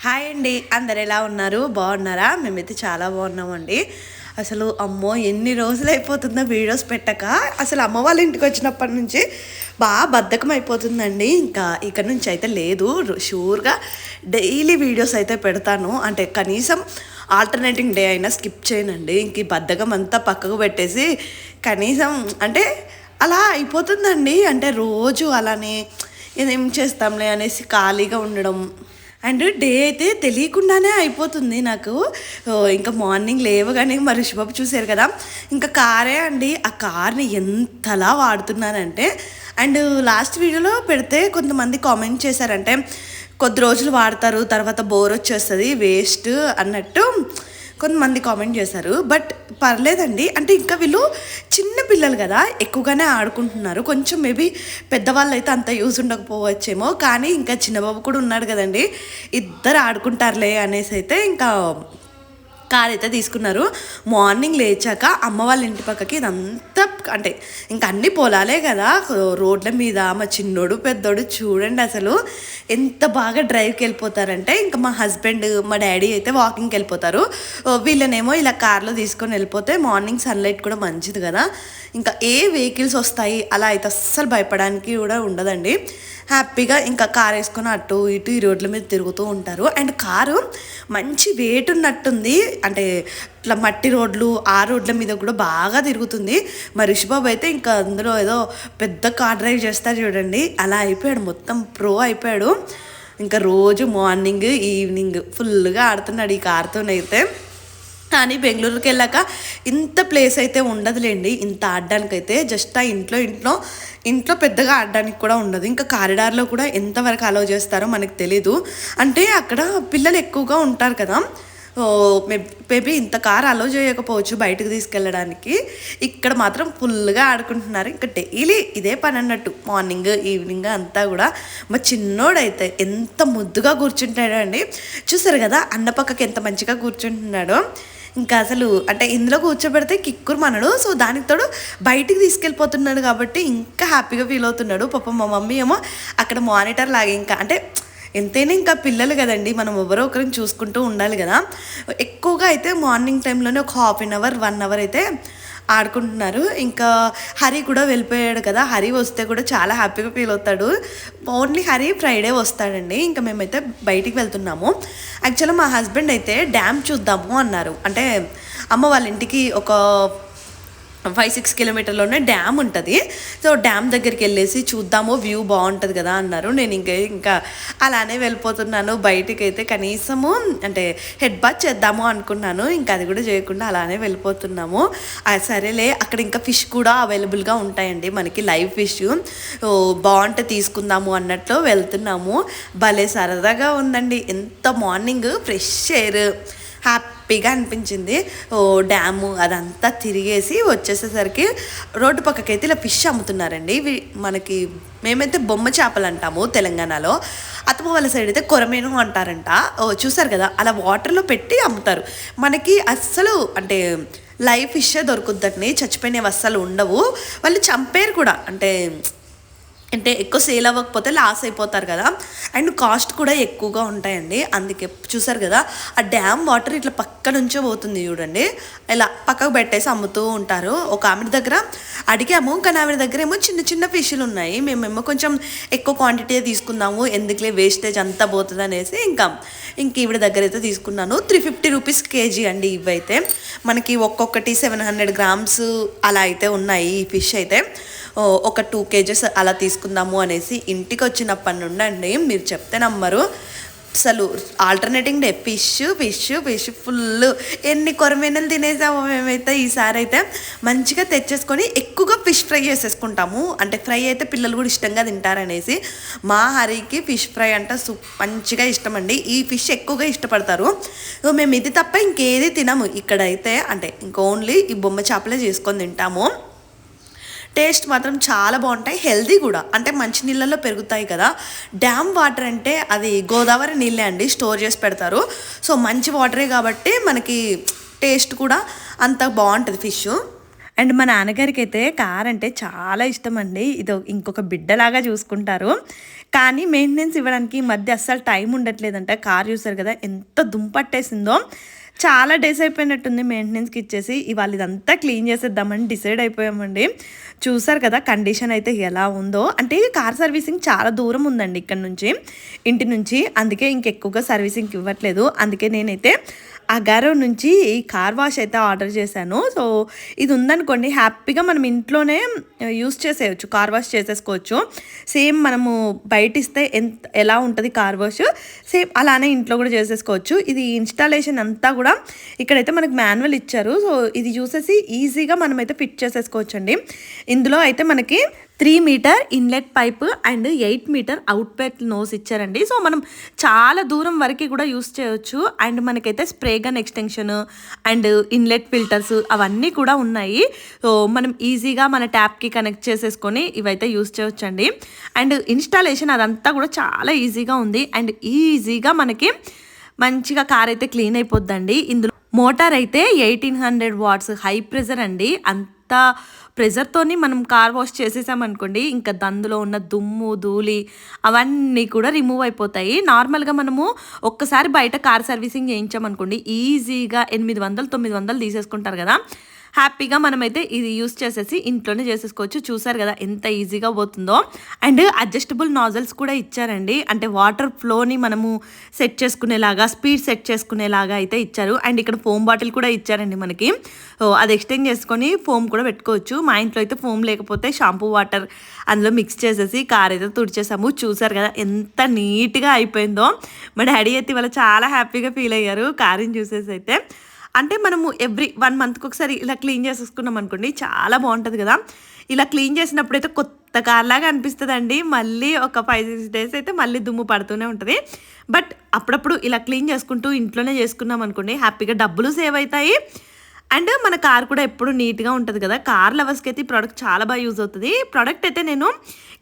Hi అండి, అందరు ఎలా ఉన్నారు? బాగున్నారా? మేమైతే చాలా బాగున్నామండి. అసలు అమ్మో ఎన్ని రోజులు అయిపోతుందో వీడియోస్ పెట్టక. అసలు అమ్మ వాళ్ళ ఇంటికి వచ్చినప్పటి నుంచి బాగా బద్ధకం అయిపోతుందండి. ఇంకా ఇక్కడ నుంచి అయితే లేదు, షూర్గా డైలీ వీడియోస్ అయితే పెడతాను. అంటే కనీసం ఆల్టర్నేటింగ్ డే అయినా స్కిప్ చేయనండి. ఇంక ఈ బద్ధకం అంతా పక్కకు పెట్టేసి కనీసం అంటే అలా అయిపోతుందండి. అంటే రోజు అలానే ఏం చేస్తాంలే అనేసి ఖాళీగా ఉండడం అండ్ డే అయితే తెలియకుండానే అయిపోతుంది నాకు. ఇంకా మార్నింగ్ లేవగానే మరి రిషిబాబు చూసారు కదా, ఇంకా కారే అండి. ఆ కార్ని ఎంతలా వాడుతున్నానంటే, అండ్ లాస్ట్ వీడియోలో పెడితే కొంతమంది కామెంట్ చేశారంటే కొద్ది రోజులు వాడతారు తర్వాత బోర్ వచ్చేస్తుంది వేస్ట్ అన్నట్టు కొంతమంది కామెంట్ చేశారు. బట్ పర్లేదండి, అంటే ఇంకా వీళ్ళు చిన్న పిల్లలు కదా, ఎక్కువగానే ఆడుకుంటున్నారు. కొంచెం మేబీ పెద్దవాళ్ళు అయితే అంత యూజ్ ఉండకపోవచ్చేమో, కానీ ఇంకా చిన్నబాబు కూడా ఉన్నాడు కదండి, ఇద్దరు ఆడుకుంటారులే అనేసి అయితే ఇంకా కార్ అయితే తీసుకున్నారు. మార్నింగ్ లేచాక అమ్మ వాళ్ళ ఇంటి పక్కకి ఇదంతా అంటే ఇంకా అన్ని పొలాలే కదా, రోడ్ల మీద మా చిన్నోడు పెద్దోడు చూడండి అసలు ఎంత బాగా డ్రైవ్కి వెళ్ళిపోతారంటే, ఇంకా మా హస్బెండ్ మా డాడీ అయితే వాకింగ్కి వెళ్ళిపోతారు. వీళ్ళనేమో ఇలా కార్లో తీసుకొని వెళ్ళిపోతే మార్నింగ్ సన్లైట్ కూడా మంచిది కదా, ఇంకా ఏ వెహికల్స్ వస్తాయి అలా అయితే అస్సలు భయపడడానికి కూడా ఉండదండి. హ్యాపీగా ఇంకా కార్ వేసుకొని అటు ఇటు ఈ రోడ్ల మీద తిరుగుతూ ఉంటారు. అండ్ కారు మంచి వెయిట్ ఉన్నట్టుంది, అంటే ఇట్లా మట్టి రోడ్లు ఆ రోడ్ల మీద కూడా బాగా తిరుగుతుంది. మరి రిషిబాబు అయితే ఇంకా అందులో ఏదో పెద్ద కార్ డ్రైవ్ చేస్తారు చూడండి, అలా అయిపోయాడు, మొత్తం ప్రో అయిపోయాడు. ఇంకా రోజు మార్నింగ్ ఈవినింగ్ ఫుల్గా ఆడుతున్నాడు ఈ కార్తోనైతే. కానీ బెంగళూరుకి వెళ్ళాక ఇంత ప్లేస్ అయితే ఉండదులేండి ఇంత ఆడడానికైతే. జస్ట్ ఆ ఇంట్లో పెద్దగా ఆడడానికి కూడా ఉండదు. ఇంకా కారిడార్లో కూడా ఎంతవరకు అలౌ చేస్తారో మనకు తెలీదు. అంటే అక్కడ పిల్లలు ఎక్కువగా ఉంటారు కదా, మేబీ ఇంత కార్ అలౌ చేయకపోవచ్చు బయటకు తీసుకెళ్ళడానికి. ఇక్కడ మాత్రం ఫుల్గా ఆడుకుంటున్నారు. ఇంకా డైలీ ఇదే పని అన్నట్టు, మార్నింగ్ ఈవినింగ్ అంతా కూడా. మా చిన్నోడైతే ఎంత ముద్దుగా కూర్చుంటాడో అండి, చూసారు కదా అన్న పక్కకి ఎంత మంచిగా కూర్చుంటున్నాడో. ఇంకా అసలు అంటే ఇందులో కూర్చోబెడితే కిక్కురు మనడు, సో దానికి తోడు బయటికి తీసుకెళ్ళిపోతున్నాడు కాబట్టి ఇంకా హ్యాపీగా ఫీల్ అవుతున్నాడు. పాపం మా మమ్మీ ఏమో అక్కడ మానిటర్ లాగా, ఇంకా అంటే ఎంతైనా ఇంకా పిల్లలు కదండి, మనం ఎవరో ఒకరిని చూసుకుంటూ ఉండాలి కదా. ఎక్కువగా అయితే మార్నింగ్ టైంలోనే ఒక 1/2 అవర్ 1 అవర్ అయితే ఆడుకుంటున్నారు. ఇంకా హరి కూడా వెళ్ళిపోయాడు కదా, హరి వస్తే కూడా చాలా హ్యాపీగా ఫీల్ అవుతాడు. ఓన్లీ హరి ఫ్రైడే వస్తాడండి. ఇంకా మేమైతే బయటికి వెళ్తున్నాము. యాక్చువల్గా మా హస్బెండ్ అయితే డ్యామ్ చూద్దాము అన్నారు. అంటే అమ్మ వాళ్ళ ఇంటికి ఒక 5-6 కిలోమీటర్లోనే డ్యామ్ ఉంటుంది. సో డ్యామ్ దగ్గరికి వెళ్ళేసి చూద్దాము, వ్యూ బాగుంటుంది కదా అన్నారు. నేను ఇంకా అలానే వెళ్ళిపోతున్నాను బయటికి అయితే. కనీసము అంటే హెడ్ బాత్ చేద్దాము అనుకున్నాను, ఇంకా అది కూడా చేయకుండా అలానే వెళ్ళిపోతున్నాము. సరేలే, అక్కడ ఇంకా ఫిష్ కూడా అవైలబుల్గా ఉంటాయండి మనకి, లైవ్ ఫిష్ బాగుంటే తీసుకుందాము అన్నట్లు వెళ్తున్నాము. భలే సరదాగా ఉందండి, ఎంత మార్నింగ్ ఫ్రెష్ ఎయిర్ హ్యాపీగా అనిపించింది. డ్యాము అదంతా తిరిగేసి వచ్చేసేసరికి రోడ్డు పక్కకైతే ఇలా ఫిష్ అమ్ముతున్నారండి. మనకి మేమైతే బొమ్మ చేపలు అంటాము తెలంగాణలో, అతమ వాళ్ళ సైడ్ అయితే కొరమేను అంటారంట. చూసారు కదా అలా వాటర్లో పెట్టి అమ్ముతారు. మనకి అస్సలు అంటే లైవ్ ఫిషే దొరుకుద్దండి, చచ్చిపోయినవి అస్సలు ఉండవు. వాళ్ళు చంపేరు కూడా, అంటే ఎక్కువ సేల్ అవ్వకపోతే లాస్ అయిపోతారు కదా, అండ్ కాస్ట్ కూడా ఎక్కువగా ఉంటాయండి. అందుకే చూసారు కదా ఆ డ్యామ్ వాటర్ ఇట్లా పక్క నుంచో పోతుంది చూడండి, ఇలా పక్కకు పెట్టేసి అమ్ముతూ ఉంటారు. ఒక ఆవిడ దగ్గర అడిగాము, కానీ ఆవిడ దగ్గర ఏమో చిన్న చిన్న ఫిష్లు ఉన్నాయి. మేమేమో కొంచెం ఎక్కువ క్వాంటిటీ తీసుకుందాము, ఎందుకులే వేస్టేజ్ అంతా పోతుంది అనేసి ఇంక ఈవిడ దగ్గర అయితే తీసుకున్నాను. 350 రూపీస్ కేజీ అండి ఇవైతే. మనకి ఒక్కొక్కటి 700 గ్రామ్స్ అలా అయితే ఉన్నాయి ఈ ఫిష్ అయితే. ఒక 2 కేజెస్ అలా తీసుకుందాము అనేసి ఇంటికి వచ్చినప్పటి నుండి అండి, మీరు చెప్తే నమ్మరు, అసలు alternating day fish fish fish full. ఎన్ని కొరమేనలు తినేసాము మేమైతే. ఈసారి అయితే మంచిగా తెచ్చేసుకొని ఎక్కువగా ఫిష్ ఫ్రై చేసేసుకుంటాము. అంటే ఫ్రై అయితే పిల్లలు కూడా ఇష్టంగా తింటారనేసి. మా హరికి ఫిష్ ఫ్రై అంటే మంచిగా ఇష్టం అండి, ఈ ఫిష్ ఎక్కువగా ఇష్టపడతారు. మేము ఇది తప్ప ఇంకేది తినము ఇక్కడైతే. అంటే ఇంక ఓన్లీ ఈ బొమ్మ చేపలే చేసుకొని తింటాము. టేస్ట్ మాత్రం చాలా బాగుంటాయి, హెల్దీ కూడా. అంటే మంచి నీళ్ళల్లో పెరుగుతాయి కదా, డ్యామ్ వాటర్ అంటే అది గోదావరి నీళ్ళే అండి, స్టోర్ చేసి పెడతారు. సో మంచి వాటరే కాబట్టి మనకి టేస్ట్ కూడా అంత బాగుంటుంది ఫిష్. అండ్ మా నాన్నగారికి అయితే కార్ అంటే చాలా ఇష్టం అండి. ఇది ఇంకొక బిడ్డలాగా చూసుకుంటారు. కానీ మెయింటెనెన్స్ ఇవ్వడానికి ఈ మధ్య అస్సలు టైం ఉండట్లేదంట. కార్ చూసారు కదా ఎంత దుంపట్టేసిందో. చాలా డేస్ అయిపోయినట్టుంది మెయింటెనెన్స్కి ఇచ్చేసి. ఇవాళ ఇదంతా క్లీన్ చేసేద్దామని డిసైడ్ అయిపోయామండి. చూసారు కదా కండిషన్ అయితే ఎలా ఉందో. అంటే కార్ సర్వీసింగ్ చాలా దూరం ఉందండి ఇక్కడ నుంచి, ఇంటి నుంచి. అందుకే ఇంకెక్కువగా సర్వీసింగ్కి ఇవ్వట్లేదు. అందుకే నేనైతే అగారో నుంచి ఈ కార్ వాష్ అయితే ఆర్డర్ చేశాను. సో ఇది ఉందనుకోండి హ్యాపీగా మనం ఇంట్లోనే యూస్ చేసేయచ్చు, కార్ వాష్ చేసేసుకోవచ్చు. సేమ్ మనము బయట ఇస్తే ఎలా ఉంటుంది కార్ వాష్, సేమ్ అలానే ఇంట్లో కూడా చేసేసుకోవచ్చు. ఇది ఇన్స్టాలేషన్ అంతా కూడా ఇక్కడైతే మనకు మాన్యువల్ ఇచ్చారు. సో ఇది చూసేసి ఈజీగా మనమైతే ఫిట్ చేసేసుకోవచ్చు అండి. ఇందులో అయితే మనకి 3 meter inlet pipe and 8 meter outlet నోస్ ఇచ్చారండి. సో మనం చాలా దూరం వరకు కూడా యూస్ చేయొచ్చు. అండ్ మనకైతే spray gun extension and inlet filters అవన్నీ కూడా ఉన్నాయి. సో మనం ఈజీగా మన ట్యాప్కి కనెక్ట్ చేసేసుకొని ఇవైతే యూస్ చేయొచ్చండి. అండ్ ఇన్స్టాలేషన్ అదంతా కూడా చాలా ఈజీగా ఉంది. అండ్ ఈజీగా మనకి మంచిగా కార్ అయితే క్లీన్ అయిపోద్దండి. ఇందులో మోటార్ అయితే 1800 వాట్స్ హై ప్రెజర్ అండి. అంత ప్రెజర్తోని మనం కార్ వాష్ చేసేసామనుకోండి ఇంకా అందులో ఉన్న దుమ్ము ధూళి అవన్నీ కూడా రిమూవ్ అయిపోతాయి. నార్మల్గా మనము ఒక్కసారి బయట కార్ సర్వీసింగ్ చేయించామనుకోండి ఈజీగా 800-900 తీసేసుకుంటారు కదా. హ్యాపీగా మనమైతే ఇది యూస్ చేసేసి ఇంట్లోనే చేసేసుకోవచ్చు. చూసారు కదా ఎంత ఈజీగా పోతుందో. అండ్ అడ్జస్టబుల్ నాజల్స్ కూడా ఇచ్చారండి. అంటే వాటర్ ఫ్లోని మనము సెట్ చేసుకునేలాగా, స్పీడ్ సెట్ చేసుకునేలాగా అయితే ఇచ్చారు. అండ్ ఇక్కడ ఫోమ్ బాటిల్ కూడా ఇచ్చారండి మనకి. అది ఎక్స్టెండ్ చేసుకొని ఫోమ్ కూడా పెట్టుకోవచ్చు. మా ఇంట్లో అయితే ఫోమ్ లేకపోతే షాంపూ వాటర్ అందులో మిక్స్ చేసేసి కార్ అయితే తుడిచేసాము. చూసారు కదా ఎంత నీట్గా అయిపోయిందో. మా డాడీ అయితే ఇవాళ చాలా హ్యాపీగా ఫీల్ అయ్యారు కార్ని చూసేసి అయితే. అంటే మనము ఎవ్రీ 1 మంత్కి ఒకసారి ఇలా క్లీన్ చేసేసుకున్నాం అనుకోండి చాలా బాగుంటుంది కదా. ఇలా క్లీన్ చేసినప్పుడు అయితే కొత్త కార్ లాగా అనిపిస్తుందండి. మళ్ళీ ఒక 5-6 డేస్ అయితే మళ్ళీ దుమ్ము పడుతూనే ఉంటుంది. బట్ అప్పుడప్పుడు ఇలా క్లీన్ చేసుకుంటూ ఇంట్లోనే చేసుకున్నాం అనుకోండి హ్యాపీగా డబ్బులు సేవ్ అవుతాయి. అండ్ మన కార్ కూడా ఎప్పుడు నీట్గా ఉంటుంది కదా. కార్ లవర్స్కి అయితే ఈ ప్రోడక్ట్ చాలా బాగా యూజ్ అవుతుంది. ప్రోడక్ట్ అయితే నేను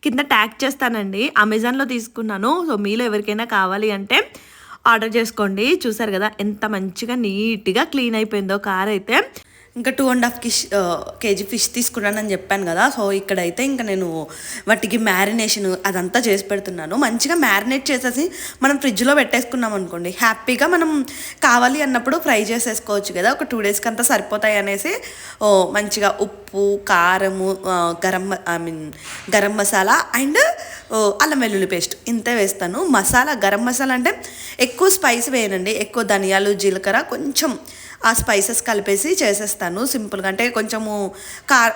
కింద ట్యాగ్ చేస్తానండి. అమెజాన్లో తీసుకున్నాను. సో మీలో ఎవరికైనా కావాలి అంటే ఆర్డర్ చేసుకోండి. చూసారు కదా ఎంత మంచిగా నీట్గా క్లీన్ అయిపోయిందో కార్ అయితే. ఇంకా 2.5 kg ఫిష్ తీసుకున్నానని చెప్పాను కదా. సో ఇక్కడైతే ఇంకా నేను వాటికి మ్యారినేషన్ అదంతా చేసి పెడుతున్నాను. మంచిగా మ్యారినేట్ చేసేసి మనం ఫ్రిడ్జ్లో పెట్టేసుకున్నాం అనుకోండి హ్యాపీగా మనం కావాలి అన్నప్పుడు ఫ్రై చేసేసుకోవచ్చు కదా. ఒక 2 డేస్కి అంతా సరిపోతాయి అనేసి మంచిగా ఉప్పు, కారము, గరం మసాలా అండ్ అల్లం వెల్లుల్లి పేస్ట్ ఇంతే వేస్తాను. గరం మసాలా అంటే ఎక్కువ స్పైస్ వేయనండి. ఎక్కువ ధనియాలు, జీలకర్ర, కొంచెం ఆ స్పైసెస్ కలిపేసి చేసేస్తాను సింపుల్గా. అంటే కొంచెము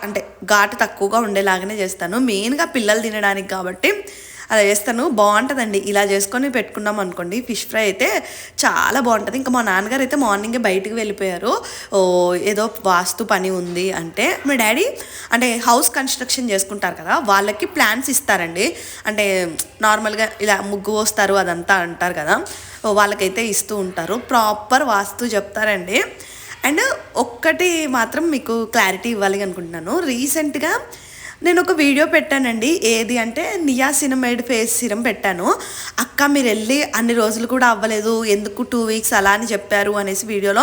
అంటే ఘాటు తక్కువగా ఉండేలాగానే చేస్తాను. మెయిన్గా పిల్లలు తినడానికి కాబట్టి అలా చేస్తాను. బాగుంటుందండి. ఇలా చేసుకొని పెట్టుకున్నాం అనుకోండి ఫిష్ ఫ్రై అయితే చాలా బాగుంటుంది. ఇంకా మా నాన్నగారు అయితే మార్నింగే బయటికి వెళ్ళిపోయారు. ఏదో వాస్తు పని ఉంది అంటే. మా డాడీ అంటే హౌస్ కన్స్ట్రక్షన్ చేసుకుంటారు కదా వాళ్ళకి ప్లాన్స్ ఇస్తారండి. అంటే నార్మల్గా ఇలా ముగ్గు పోస్తారు అదంతా అంటారు కదా. వాళ్ళకైతే ఇస్తూ ఉంటారు. ప్రాపర్ వాస్తు చెప్తారండి. అండ్ ఒక్కటి మాత్రం మీకు క్లారిటీ ఇవ్వాలి అనుకుంటున్నాను. రీసెంట్గా నేను ఒక వీడియో పెట్టానండి. ఏది అంటే నియాసినమైడ్ ఫేస్ సిరం పెట్టాను. అక్క మీరు వెళ్ళి అన్ని రోజులు కూడా అవ్వలేదు ఎందుకు 2 వీక్స్ అలా అని చెప్పారు అనేసి వీడియోలో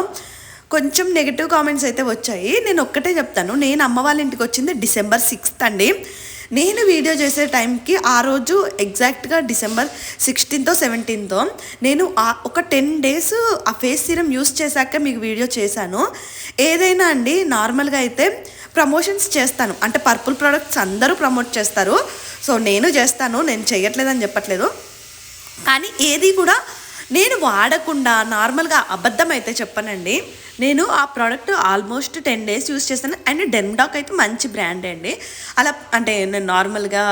కొంచెం నెగిటివ్ కామెంట్స్ అయితే వచ్చాయి. నేను ఒక్కటే చెప్తాను. నేను అమ్మ వాళ్ళ ఇంటికి వచ్చింది December 6th అండి. నేను వీడియో చేసే టైంకి ఆ రోజు ఎగ్జాక్ట్గా December 16th, 17th నేను ఒక 10 డేస్ ఆ ఫేస్ సీరం యూస్ చేశాక మీకు వీడియో చేశాను. ఏదైనా అండి నార్మల్గా అయితే ప్రమోషన్స్ చేస్తాను. అంటే పర్పుల్ ప్రోడక్ట్స్ అందరూ ప్రమోట్ చేస్తారు. సో నేను చేస్తాను, నేను చేయట్లేదని చెప్పట్లేదు. కానీ ఏది కూడా నేను వాడకుండా నార్మల్గా అబద్ధం అయితే చెప్పనండి. నేను ఆ ప్రోడక్ట్ ఆల్మోస్ట్ 10 డేస్ యూస్ చేస్తాను. అండ్ డెన్డాక్ అయితే మంచి బ్రాండ్ అండి. అలా అంటే నేను నార్మల్గా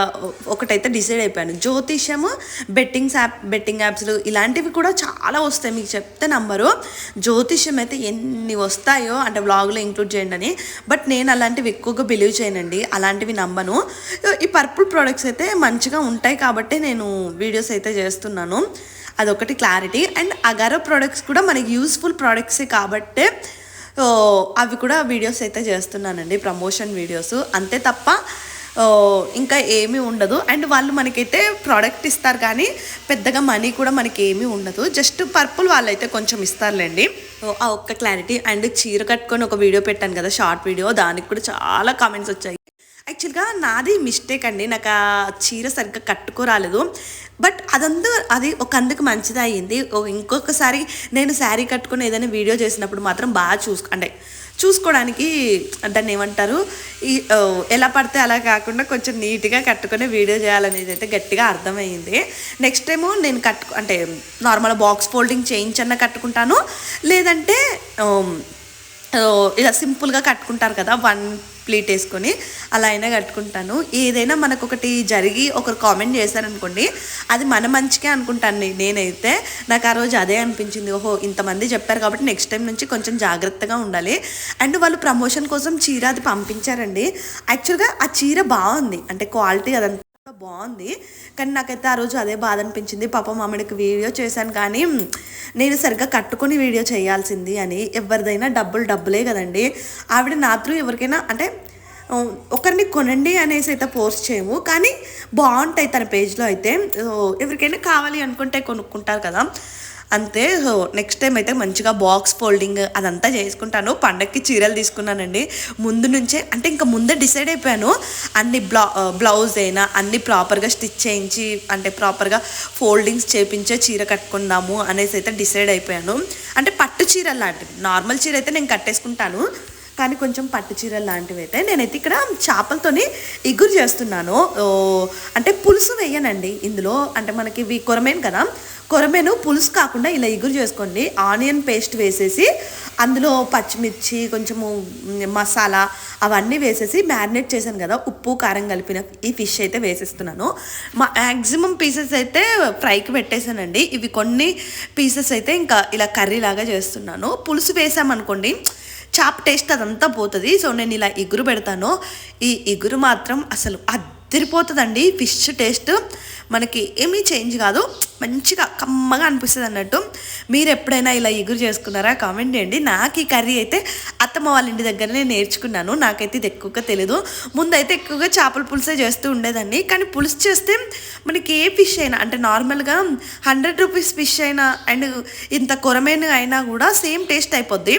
ఒకటైతే డిసైడ్ అయిపోయాను. జ్యోతిషము, బెట్టింగ్ యాప్స్లు ఇలాంటివి కూడా చాలా వస్తాయి. మీకు చెప్తే నంబరు. జ్యోతిషం అయితే ఎన్ని వస్తాయో అంటే వ్లాగ్లో ఇంక్లూడ్ చేయండి అని. బట్ నేను అలాంటివి ఎక్కువగా బిలీవ్ చేయనండి, అలాంటివి నమ్మను. ఈ పర్పుల్ ప్రోడక్ట్స్ అయితే మంచిగా ఉంటాయి కాబట్టి నేను వీడియోస్ అయితే చేస్తున్నాను. అదొకటి క్లారిటీ. అండ్ అగారో ప్రోడక్ట్స్ కూడా మనకి యూస్ఫుల్ ప్రోడక్ట్సే కాబట్టి అవి కూడా వీడియోస్ అయితే చేస్తున్నానండి, ప్రమోషన్ వీడియోస్. అంతే తప్ప ఇంకా ఏమీ ఉండదు. అండ్ వాళ్ళు మనకైతే ప్రోడక్ట్ ఇస్తారు కానీ పెద్దగా మనీ కూడా మనకి ఏమీ ఉండదు. జస్ట్ పర్పుల్ వాళ్ళైతే కొంచెం ఇస్తారులేండి. ఆ ఒక్క క్లారిటీ. అండ్ చీర కట్టుకొని ఒక వీడియో పెట్టాను కదా, షార్ట్ వీడియో, దానికి కూడా చాలా కామెంట్స్ వచ్చాయి. యాక్చువల్గా నాది మిస్టేక్ అండి, నాకు ఆ చీర సరిగ్గా కట్టుకోరాలేదు. బట్ అది ఒక అందుకు మంచిది అయ్యింది. ఇంకొకసారి నేను శారీ కట్టుకుని ఏదైనా వీడియో చేసినప్పుడు మాత్రం బాగా అంటే చూసుకోవడానికి దాన్ని ఏమంటారు, ఎలా పడితే అలా కాకుండా కొంచెం నీట్గా కట్టుకుని వీడియో చేయాలనేది అయితే గట్టిగా అర్థమైంది. నెక్స్ట్ టైము నేను అంటే నార్మల్ బాక్స్ ఫోల్డింగ్ చేయించన్నా కట్టుకుంటాను, లేదంటే ఇలా సింపుల్గా కట్టుకుంటారు కదా, వన్ ప్లీట్ వేసుకొని, అలా అయినా కట్టుకుంటాను. ఏదైనా మనకు ఒకటి జరిగి ఒకరు కామెంట్ చేశారనుకోండి, అది మన మంచిగా అనుకుంటాను నేనైతే. నాకు ఆ రోజు అదే అనిపించింది, ఓహో ఇంతమంది చెప్పారు కాబట్టి నెక్స్ట్ టైం నుంచి కొంచెం జాగ్రత్తగా ఉండాలి. అండ్ వాళ్ళు ప్రమోషన్ కోసం చీర అది పంపించారండి. యాక్చువల్గా ఆ చీర బాగుంది, అంటే క్వాలిటీ అదంతా బాగుంది. కానీ నాకైతే ఆ రోజు అదే బాధ అనిపించింది. పాపం ఆమెకి వీడియో చేశాను కానీ నేను సరిగ్గా కట్టుకొని వీడియో చేయాల్సింది అని. ఎవరిదైనా డబ్బులే కదండి. ఆవిడ నాతో ఎవరికైనా అంటే ఒకరిని కొనండి అనేసి అయితే పోస్ట్ చేయము, కానీ బాగుంటాయి తన పేజ్లో అయితే. ఎవరికైనా కావాలి అనుకుంటే కొనుక్కుంటారు కదా, అంతే. సో నెక్స్ట్ టైం అయితే మంచిగా బాక్స్ ఫోల్డింగ్ అదంతా చేసుకుంటాను. పండగకి చీరలు తీసుకున్నానండి ముందు నుంచే, అంటే ఇంకా ముందే డిసైడ్ అయిపోయాను. అన్ని బ్లౌజ్ అయినా అన్ని ప్రాపర్గా స్టిచ్ చేయించి, అంటే ప్రాపర్గా ఫోల్డింగ్స్ చేయించే చీర కట్టుకుందాము అనేసి అయితే డిసైడ్ అయిపోయాను. అంటే పట్టు చీరలు లాంటివి, నార్మల్ చీర అయితే నేను కట్టేసుకుంటాను, కానీ కొంచెం పట్టు చీరలు లాంటివి అయితే నేనైతే ఇక్కడ చేపలతోని ఇగురు చేస్తున్నాను. అంటే పులుసు వేయనండి ఇందులో, అంటే మనకి ఇవి కొరమేను కదా, కొరమేను పులుసు కాకుండా ఇలా ఇగురు చేసుకోండి. ఆనియన్ పేస్ట్ వేసేసి అందులో పచ్చిమిర్చి కొంచెము మసాలా అవన్నీ వేసేసి మ్యారినేట్ చేశాను కదా, ఉప్పు కారం కలిపిన ఈ ఫిష్ అయితే వేసేస్తున్నాను. మ్యాక్సిమం పీసెస్ అయితే ఫ్రైకి పెట్టేశానండి. ఇవి కొన్ని పీసెస్ అయితే ఇంకా ఇలా కర్రీ లాగా చేస్తున్నాను. పులుసు వేసామనుకోండి చాప్ టేస్ట్ అదంతా పోతుంది. సో నేను ఇలా ఇగురు పెడతాను. ఈ ఇగురు మాత్రం అసలు అదిరిపోతుందండి. ఫిష్ టేస్ట్ మనకి ఏమీ చేంజ్ కాదు, మంచిగా కమ్మగా అనిపిస్తుంది అన్నట్టు. మీరు ఎప్పుడైనా ఇలా ఇగురు చేసుకున్నారా కామెంట్ చేయండి. నాకు ఈ కర్రీ అయితే అత్తమ్మ వాళ్ళ ఇంటి దగ్గరనే నేర్చుకున్నాను. నాకైతే ఇది ఎక్కువగా తెలీదు. ముందైతే ఎక్కువగా చేపల పులుసే చేస్తూ ఉండేదాన్ని, కానీ పులుసు చేస్తే మనకి ఏ ఫిష్ అయినా, అంటే నార్మల్గా 100 రూపీస్ ఫిష్ అయినా అండ్ ఇంత కొరమేను అయినా కూడా సేమ్ టేస్ట్ అయిపోద్ది.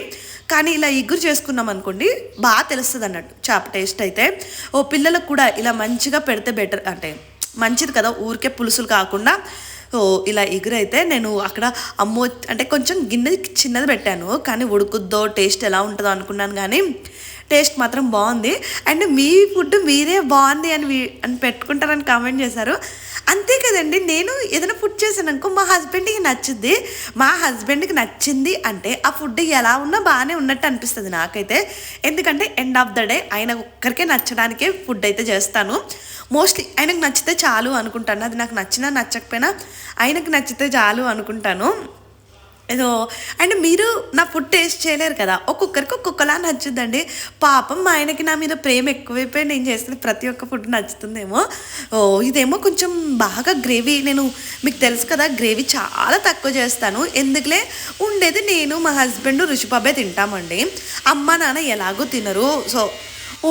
కానీ ఇలా ఇగురు చేసుకున్నాం అనుకోండి బాగా తెలుస్తుంది అన్నట్టు చేప టేస్ట్ అయితే. పిల్లలకు కూడా ఇలా మంచిగా పెడితే బెటర్, అంటే మంచిది కదా, ఊరికే పులుసులు కాకుండా. ఇలా ఇగురు అయితే నేను అక్కడ అమ్మో అంటే కొంచెం గిన్నె చిన్నది పెట్టాను, కానీ ఉడుకుద్దో టేస్ట్ ఎలా ఉంటుందో అనుకున్నాను, కానీ టేస్ట్ మాత్రం బాగుంది. అండ్ మీ ఫుడ్ మీరే బాగుంది అని పెట్టుకుంటారని కామెంట్ చేశారు. అంతే కదండి, నేను ఏదైనా ఫుడ్ చేశాను అనుకో మా హస్బెండ్కి నచ్చుద్ది. మా హస్బెండ్కి నచ్చింది అంటే ఆ ఫుడ్ ఎలా ఉన్నా బాగానే ఉన్నట్టు అనిపిస్తుంది నాకైతే. ఎందుకంటే ఎండ్ ఆఫ్ ద డే ఆయన ఒక్కరికే నచ్చడానికే ఫుడ్ అయితే చేస్తాను. మోస్ట్లీ ఆయనకు నచ్చితే చాలు అనుకుంటాను. అది నాకు నచ్చినా నచ్చకపోయినా ఆయనకు నచ్చితే చాలు అనుకుంటాను. ఏదో అండ్ మీరు నా ఫుడ్ టేస్ట్ చేయలేరు కదా, ఒక్కొక్కరికి ఒక్కొక్కలా నచ్చుద్దండి. పాపం మా ఆయనకి నా మీద ప్రేమ ఎక్కువైపోయి నేను చేసిన ప్రతి ఒక్క ఫుడ్ నచ్చుతుందేమో. ఇదేమో కొంచెం బాగా గ్రేవీ, నేను మీకు తెలుసు కదా గ్రేవీ చాలా తక్కువ చేస్తాను. ఎందుకులే, ఉండేది నేను మా హస్బెండ్ రుచిబాబే తింటామండి. అమ్మ నాన్న ఎలాగో తినరు. సో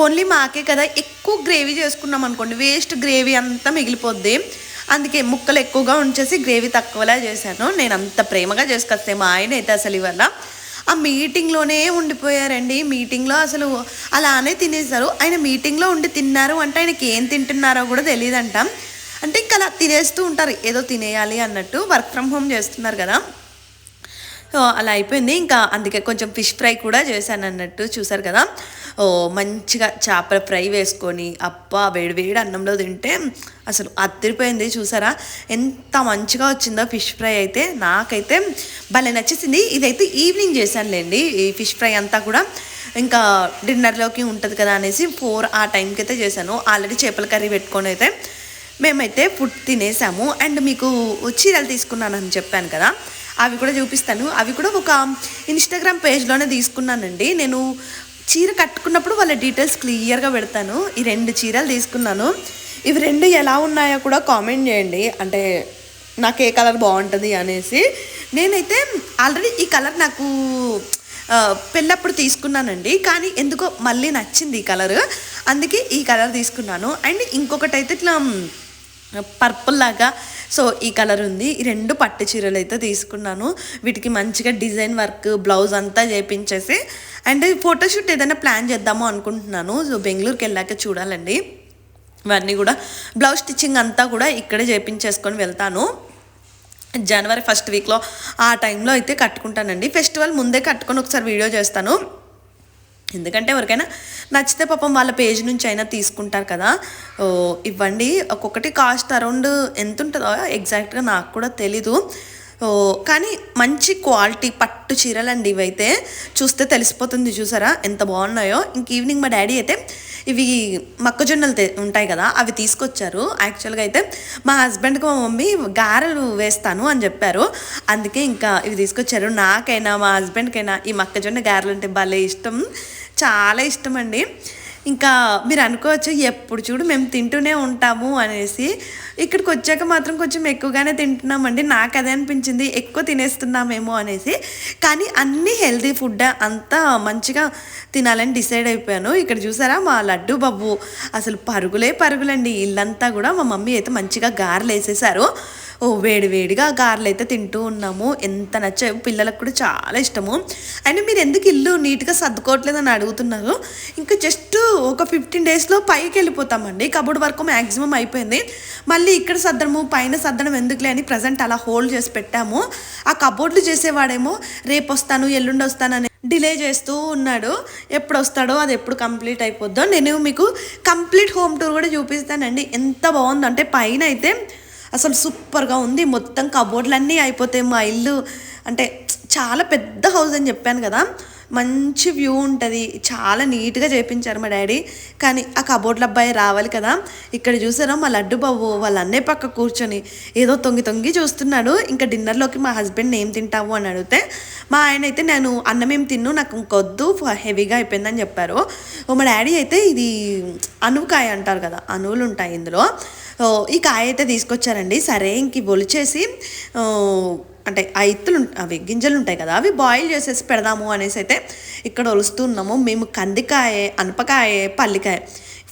ఓన్లీ మాకే కదా, ఎక్కువ గ్రేవీ చేసుకున్నాం అనుకోండి వేస్ట్ గ్రేవీ అంతా మిగిలిపోద్ది. అందుకే ముక్కలు ఎక్కువగా ఉంచేసి గ్రేవీ తక్కువలా చేశాను. నేను అంత ప్రేమగా చేసుకొస్తే మా ఆయన అయితే అసలు ఇవల్ల ఆ మీటింగ్లోనే ఉండిపోయారండి. మీటింగ్లో అసలు అలానే తినేశారు. ఆయన మీటింగ్లో ఉండి తిన్నారు అంటే ఆయనకి ఏం తింటున్నారో కూడా తెలియదంట. అంటే ఇంకా అలా తినేస్తూ ఉంటారు, ఏదో తినేయాలి అన్నట్టు. వర్క్ ఫ్రమ్ హోమ్ చేస్తున్నారు కదా, సో అలా అయిపోయింది. ఇంకా అందుకే కొంచెం ఫిష్ ఫ్రై కూడా చేశాను అన్నట్టు. చూసారు కదా, మంచిగా చేపల ఫ్రై వేసుకొని అబ్బా వేడి అన్నంలో తింటే అసలు అదిరిపోయింది. చూసారా ఎంత మంచిగా వచ్చిందో ఫిష్ ఫ్రై అయితే. నాకైతే భలే నచ్చేసింది. ఇదైతే ఈవినింగ్ చేశానులేండి ఈ ఫిష్ ఫ్రై అంతా కూడా. ఇంకా డిన్నర్లోకి ఉంటుంది కదా అనేసి 4 ఆ టైంకి అయితే చేశాను. ఆల్రెడీ చేపల కర్రీ పెట్టుకొని అయితే మేమైతే ఫుడ్ తినేసాము. అండ్ మీకు చీరలు తీసుకున్నానని చెప్పాను కదా, అవి కూడా చూపిస్తాను. అవి కూడా ఒక ఇన్స్టాగ్రామ్ పేజ్లోనే తీసుకున్నానండి. నేను చీర కట్టుకున్నప్పుడు వాళ్ళ డీటెయిల్స్ క్లియర్గా పెడతాను. ఈ 2 చీరలు తీసుకున్నాను. ఇవి 2 ఎలా ఉన్నాయో కూడా కామెంట్ చేయండి, అంటే నాకు ఏ కలర్ బాగుంటుంది అనేసి. నేనైతే ఆల్రెడీ ఈ కలర్ నాకు పెళ్ళప్పుడు తీసుకున్నానండి, కానీ ఎందుకో మళ్ళీ నచ్చింది ఈ కలర్. అందుకే ఈ కలర్ తీసుకున్నాను. అండ్ ఇంకొకటి అయితే ఇట్లా పర్పుల్ లాగా, సో ఈ కలర్ ఉంది. ఈ 2 పట్టు చీరలు అయితే తీసుకున్నాను. వీటికి మంచిగా డిజైన్ వర్క్ బ్లౌజ్ అంతా చేయించేసి అండ్ ఫోటోషూట్ ఏదైనా ప్లాన్ చేద్దాము అనుకుంటున్నాను. సో బెంగళూరుకి వెళ్ళాక చూడాలండి. ఇవన్నీ కూడా బ్లౌజ్ స్టిచ్చింగ్ అంతా కూడా ఇక్కడే చేయించేసుకొని వెళ్తాను. జనవరి 1st వీక్లో ఆ టైంలో అయితే కట్టుకుంటానండి. ఫెస్టివల్ ముందే కట్టుకొని ఒకసారి వీడియో చేస్తాను. ఎందుకంటే ఎవరికైనా నచ్చితే పాపం వాళ్ళ పేజ్ నుంచి అయినా తీసుకుంటారు కదా. ఇవ్వండి. ఒక్కొక్కటి కాస్ట్ అరౌండ్ ఎంత ఉంటుందో ఎగ్జాక్ట్గా నాకు కూడా తెలీదు. కానీ మంచి క్వాలిటీ పట్టు చీరలండి ఇవైతే. చూస్తే తెలిసిపోతుంది, చూసారా ఎంత బాగున్నాయో. ఇంక ఈవినింగ్ మా డాడీ అయితే ఇవి మొక్కజొన్నలు ఉంటాయి కదా, అవి తీసుకొచ్చారు. యాక్చువల్గా అయితే మా హస్బెండ్కి మా మమ్మీ గారెలు వేస్తాను అని చెప్పారు. అందుకే ఇంకా ఇవి తీసుకొచ్చారు. నాకైనా మా హస్బెండ్కైనా ఈ మొక్కజొన్న గారెలు అంటే భలే ఇష్టం, చాలా ఇష్టం అండి. ఇంకా మీరు అనుకోవచ్చు ఎప్పుడు చూడు మేము తింటూనే ఉంటాము అనేసి. ఇక్కడికి వచ్చాక మాత్రం కొంచెం ఎక్కువగానే తింటున్నామండి. నాకు అదే అనిపించింది, ఎక్కువ తినేస్తున్నామేమో అనేసి. కానీ అన్నీ హెల్తీ ఫుడ్, అంతా మంచిగా తినాలని డిసైడ్ అయిపోయాను. ఇక్కడ చూసారా మా లడ్డు బాబు అసలు పరుగులండి. ఇల్లంతా కూడా మా మమ్మీ అయితే మంచిగా గారెలు వేసేసారు. వేడిగా గారెలు అయితే తింటూ ఉన్నాము. ఎంత నచ్చాయి, పిల్లలకు కూడా చాలా ఇష్టము. అండ్ మీరు ఎందుకు ఇల్లు నీట్గా సర్దుకోవట్లేదని అడుగుతున్నారు. ఇంకా జస్ట్ ఒక 15 డేస్లో పైకి వెళ్ళిపోతామండి. కబోర్డ్ వర్క్ మ్యాక్సిమం అయిపోయింది. మళ్ళీ ఇక్కడ సర్దడము పైన సర్దడం ఎందుకులే అని ప్రజెంట్ అలా హోల్డ్ చేసి పెట్టాము. ఆ కబోర్డ్లు చేసేవాడేమో రేపు వస్తాను ఎల్లుండి వస్తానని డిలే చేస్తూ ఉన్నాడు. ఎప్పుడు వస్తాడో అది ఎప్పుడు కంప్లీట్ అయిపోద్దో. నేను మీకు కంప్లీట్ హోమ్ టూర్ కూడా చూపిస్తానండి. ఎంత బాగుందంటే పైన అయితే అసలు సూపర్గా ఉంది. మొత్తం కబోర్డ్లన్నీ అయిపోతాయి. మా ఇల్లు అంటే చాలా పెద్ద హౌస్ అని చెప్పాను కదా, మంచి వ్యూ ఉంటుంది. చాలా నీట్గా చేయించారు మా డాడీ. కానీ ఆ కబోర్డ్ల అబ్బాయి రావాలి కదా. ఇక్కడ చూసారా మా లడ్డు బాబు వాళ్ళ అన్నయ్య పక్క కూర్చొని ఏదో తొంగి చూస్తున్నాడు. ఇంకా డిన్నర్లోకి మా హస్బెండ్ ఏం తింటావు అని అడిగితే మా ఆయన అయితే నేను అన్నం ఏం తిన్ను, నాకు ఇంకొద్దు, హెవీగా అయిపోయిందని చెప్పారు. మా డాడీ అయితే ఇది అనువుకాయ అంటారు కదా, అనువులు ఉంటాయి ఇందులో. ఈ కాయ అయితే తీసుకొచ్చారండి. సరే ఇంక ఒలిచేసి అంటే ఆ ఇత్తులు అవి గింజలు ఉంటాయి కదా, అవి బాయిల్ చేసేసి పెడదాము అనేసి అయితే ఇక్కడ ఒలుస్తున్నాము. మేము కందికాయ, అనపకాయ, పల్లికాయ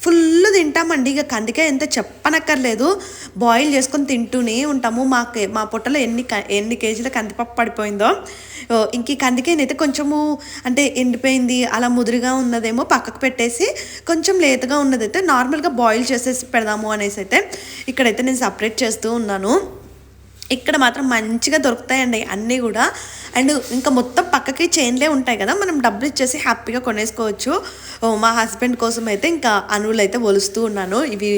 ఫుల్ తింటామండి. ఇక కందికాయ ఎంత చెప్పనక్కర్లేదు, బాయిల్ చేసుకొని తింటూనే ఉంటాము. మా పొట్టలో ఎన్ని కేజీల కందిపప్పు పడిపోయిందో. ఇంక ఈ కందికాయనైతే కొంచెము అంటే ఎండిపోయింది అలా ముదురుగా ఉన్నదేమో పక్కకు పెట్టేసి కొంచెం లేతగా ఉన్నదైతే నార్మల్గా బాయిల్ చేసేసి పెడదాము అనేసి అయితే ఇక్కడైతే నేను సపరేట్ చేస్తూ ఉన్నాను. ఇక్కడ మాత్రం మంచిగా దొరుకుతాయండి అన్నీ కూడా. అండ్ ఇంకా మొత్తం పక్కకి చైన్లే ఉంటాయి కదా, మనం డబ్బులు ఇచ్చేసి హ్యాపీగా కొనేసుకోవచ్చు. మా హస్బెండ్ కోసం అయితే ఇంకా అనువులు అయితే ఒలుస్తూ ఉన్నాను. ఇవి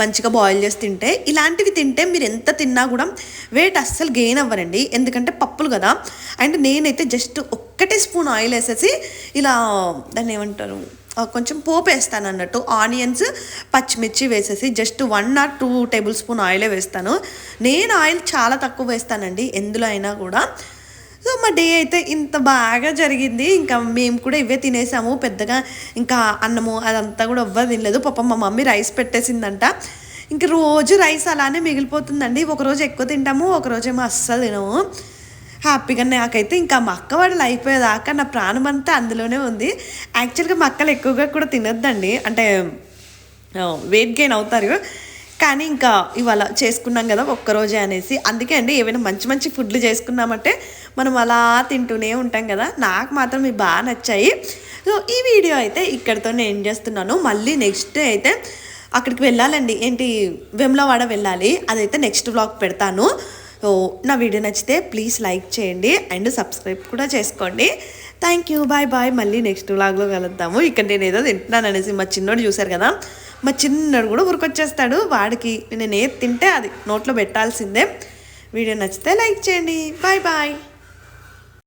మంచిగా బాయిల్ చేసి తింటే, ఇలాంటివి తింటే మీరు ఎంత తిన్నా కూడా వెయిట్ అస్సలు గెయిన్ అవ్వరండి. ఎందుకంటే పప్పులు కదా. అండ్ నేనైతే జస్ట్ 1 స్పూన్ ఆయిల్ వేసేసి ఇలా దాన్ని ఏమంటారు కొంచెం పోపు వేస్తాను అన్నట్టు. ఆనియన్స్, పచ్చిమిర్చి వేసేసి జస్ట్ 1 or 2 టేబుల్ స్పూన్ ఆయిలే వేస్తాను. నేను ఆయిల్ చాలా తక్కువ వేస్తానండి ఎందులో అయినా కూడా. సో మా డే అయితే ఇంత బాగా జరిగింది. ఇంకా మేము కూడా ఇవే తినేసాము. పెద్దగా ఇంకా అన్నము అదంతా కూడా ఎవ్వరు తినలేదు. పాపం మా మమ్మీ రైస్ పెట్టేసిందంట. ఇంక రోజు రైస్ అలానే మిగిలిపోతుందండి. ఒకరోజు ఎక్కువ తింటాము, ఒకరోజేమో అస్సలు తినము. హ్యాపీగా నాకైతే ఇంకా మా అక్క వాళ్ళు అయిపోయేదాకా నా ప్రాణం అంతా అందులోనే ఉంది. యాక్చువల్గా మా అక్కలు ఎక్కువగా కూడా తినొద్దండి, అంటే వెయిట్ గెయిన్ అవుతారు. కానీ ఇంకా ఇవాళ చేసుకున్నాం కదా ఒక్కరోజే అనేసి. అందుకే అండి ఏమైనా మంచి ఫుడ్లు చేసుకున్నామంటే మనం అలా తింటూనే ఉంటాం కదా. నాకు మాత్రం ఇవి బాగా నచ్చాయి. సో ఈ వీడియో అయితే ఇక్కడితో నేను చేస్తున్నాను. మళ్ళీ నెక్స్ట్ డే అయితే అక్కడికి వెళ్ళాలండి, ఏంటి వేములవాడ వెళ్ళాలి. అదైతే నెక్స్ట్ వ్లాగ్ పెడతాను. సో నా వీడియో నచ్చితే ప్లీజ్ లైక్ చేయండి అండ్ సబ్స్క్రైబ్ కూడా చేసుకోండి. Thank you, bye. మళ్ళీ నెక్స్ట్ వ్లాగ్లో కలుద్దాము. ఇక్కడ నేను ఏదో తింటున్నాను అనేసి మా చిన్నోడు చూశారు కదా, మా చిన్నోడు కూడా ఉరికొచ్చేస్తాడు. వాడికి నేను ఏది తింటే అది నోట్లో పెట్టాల్సిందే. వీడియో నచ్చితే లైక్ చేయండి. బాయ్.